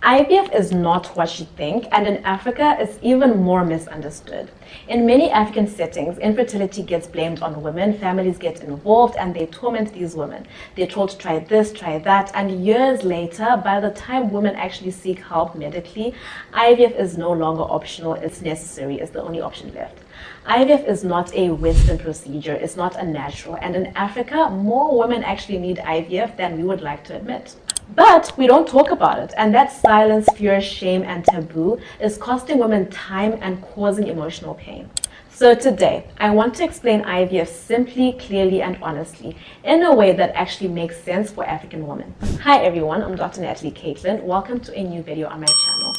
IVF is not what you think, and in Africa, it's even more misunderstood. In many African settings, infertility gets blamed on women, families get involved, and they torment these women. They're told to try this, try that, and years later, by the time women actually seek help medically, IVF is no longer optional, it's necessary, it's the only option left. IVF is not a Western procedure, it's not unnatural, and in Africa, more women actually need IVF than we would like to admit. But we don't talk about it, and that silence, fear, shame, and taboo is costing women time and causing emotional pain. So today, I want to explain IVF simply, clearly, and honestly, in a way that actually makes sense for African women. Hi everyone, I'm Dr. Natalie Caitlin. Welcome to a new video on my channel.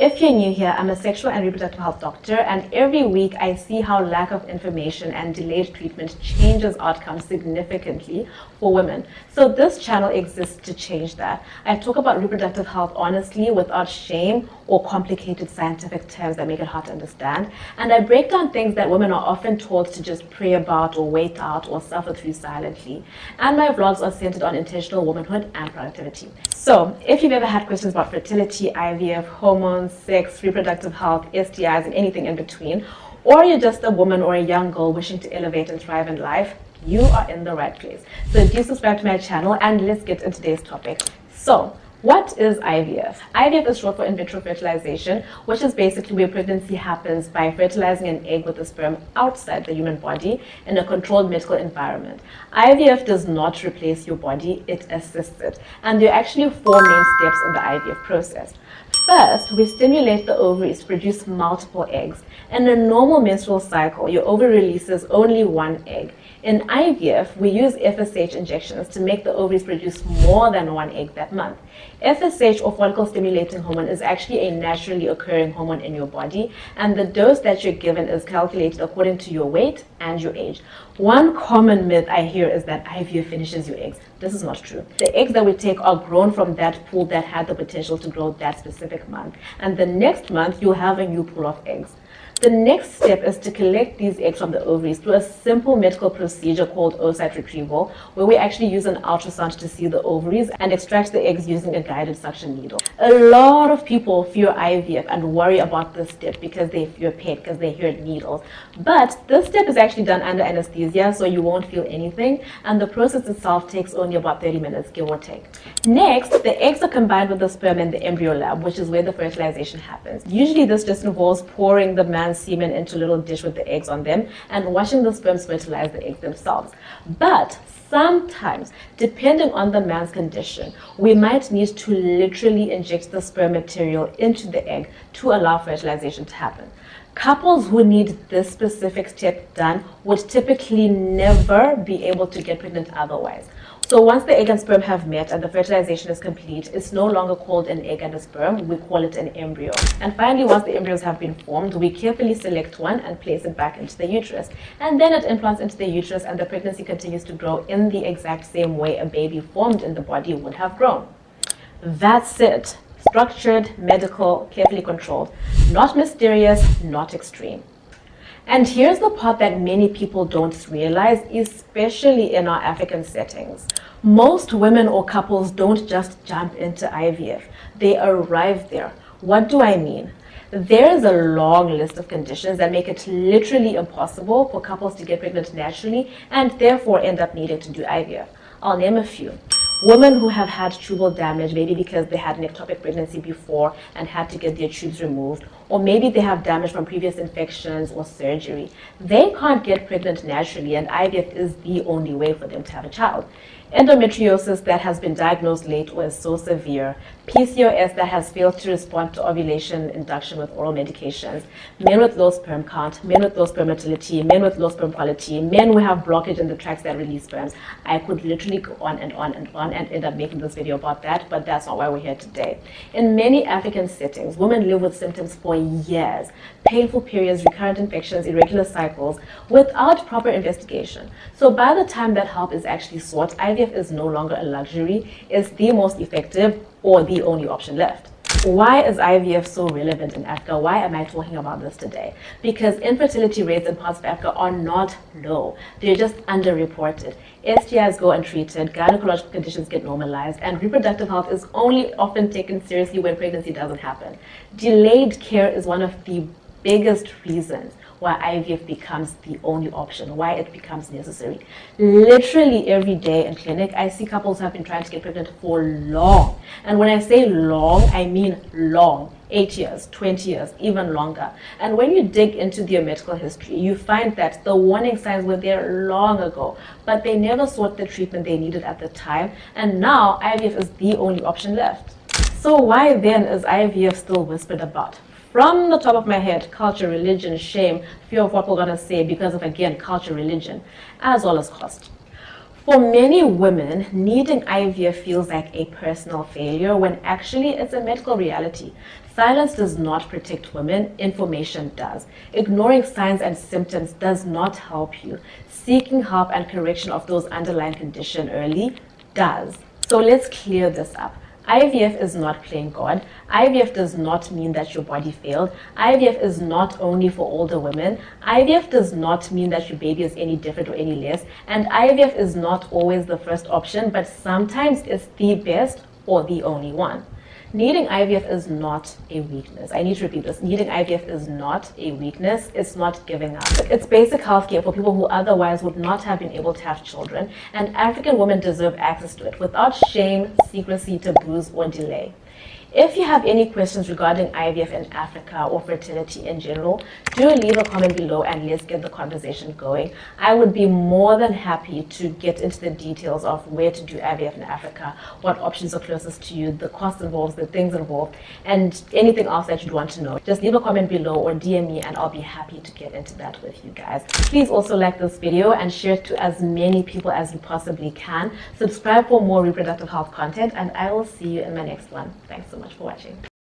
If you're new here, I'm a sexual and reproductive health doctor, and every week I see how lack of information and delayed treatment changes outcomes significantly for women. So this channel exists to change that. I talk about reproductive health honestly, without shame or complicated scientific terms that make it hard to understand. And I break down things that women are often told to just pray about or wait out or suffer through silently. And my vlogs are centered on intentional womanhood and productivity. So if you've ever had questions about fertility, IVF, hormones, sex, reproductive health, STIs, and anything in between, or you're just a woman or a young girl wishing to elevate and thrive in life, you are in the right place. So do subscribe to my channel, and let's get into today's topic. So what is IVF? IVF is short for in vitro fertilization, which is basically where pregnancy happens by fertilizing an egg with a sperm outside the human body in a controlled medical environment. IVF does not replace your body, it assists it. And there are actually 4 main steps in the IVF process. First, we stimulate the ovaries to produce multiple eggs. In a normal menstrual cycle, your ovary releases only 1 egg. In IVF, we use FSH injections to make the ovaries produce more than 1 egg that month. FSH, or follicle stimulating hormone, is actually a naturally occurring hormone in your body, and the dose that you're given is calculated according to your weight and your age. One common myth I hear is that IVF finishes your eggs. This is not true. The eggs that we take are grown from that pool that had the potential to grow that specific month, and the next month you'll have a new pool of eggs. The next step is to collect these eggs from the ovaries through a simple medical procedure called oocyte retrieval, where we actually use an ultrasound to see the ovaries and extract the eggs using a guided suction needle. A lot of people fear IVF and worry about this step because they fear pain, because they hear needles. But this step is actually done under anesthesia, so you won't feel anything, and the process itself takes only about 30 minutes, give or take. Next, the eggs are combined with the sperm in the embryo lab, which is where the fertilization happens. Usually this just involves pouring the man's semen into a little dish with the eggs on them and watching the sperms fertilize the eggs themselves. But sometimes, depending on the man's condition, we might need to literally inject the sperm material into the egg to allow fertilization to happen. Couples who need this specific step done would typically never be able to get pregnant otherwise. So once the egg and sperm have met and the fertilization is complete, it's no longer called an egg and a sperm, we call it an embryo. And finally, once the embryos have been formed, we carefully select one and place it back into the uterus. And then it implants into the uterus, and the pregnancy continues to grow in the exact same way a baby formed in the body would have grown. That's it. Structured, medical, carefully controlled. Not mysterious, not extreme. And here's the part that many people don't realize, especially in our African settings. Most women or couples don't just jump into IVF. They arrive there. What do I mean? There is a long list of conditions that make it literally impossible for couples to get pregnant naturally and therefore end up needing to do IVF. I'll name a few. Women who have had tubal damage, maybe because they had an ectopic pregnancy before and had to get their tubes removed, or maybe they have damage from previous infections or surgery. They can't get pregnant naturally, and IVF is the only way for them to have a child. Endometriosis that has been diagnosed late or is so severe, PCOS that has failed to respond to ovulation induction with oral medications, men with low sperm count, men with low sperm motility, men with low sperm quality, men who have blockage in the tracts that release sperms. I could literally go on and on and on and end up making this video about that, but that's not why we're here today. In many African settings, women live with symptoms for years, painful periods, recurrent infections, irregular cycles, without proper investigation. So by the time that help is actually sought, IVF is no longer a luxury, it's the most effective or the only option left. Why is IVF so relevant in Africa? Why am I talking about this today? Because infertility rates in parts of Africa are not low. They're just underreported. STIs go untreated, gynecological conditions get normalized, and reproductive health is only often taken seriously when pregnancy doesn't happen. Delayed care is one of the biggest reasons why IVF becomes the only option, why it becomes necessary. Literally every day in clinic, I see couples who have been trying to get pregnant for long. And when I say long, I mean long. 8 years, 20 years, even longer. And when you dig into their medical history, you find that the warning signs were there long ago, but they never sought the treatment they needed at the time. And now IVF is the only option left. So why then is IVF still whispered about? From the top of my head, culture, religion, shame, fear of what we're going to say because of, again, culture, religion, as well as cost. For many women, needing IVF feels like a personal failure when actually it's a medical reality. Silence does not protect women, information does. Ignoring signs and symptoms does not help you. Seeking help and correction of those underlying conditions early does. So let's clear this up. IVF is not playing God. IVF does not mean that your body failed. IVF is not only for older women. IVF does not mean that your baby is any different or any less. And IVF is not always the first option, but sometimes it's the best or the only one. Needing IVF is not a weakness. I need to repeat this. Needing IVF is not a weakness. It's not giving up. It's basic healthcare for people who otherwise would not have been able to have children, and African women deserve access to it without shame, secrecy, taboos, or delay. If you have any questions regarding IVF in Africa or fertility in general, do leave a comment below and let's get the conversation going. I would be more than happy to get into the details of where to do IVF in Africa, what options are closest to you, the cost involved, the things involved, and anything else that you'd want to know. Just leave a comment below or DM me and I'll be happy to get into that with you guys. Please also like this video and share it to as many people as you possibly can. Subscribe for more reproductive health content and I will see you in my next one. Thanks so much for watching.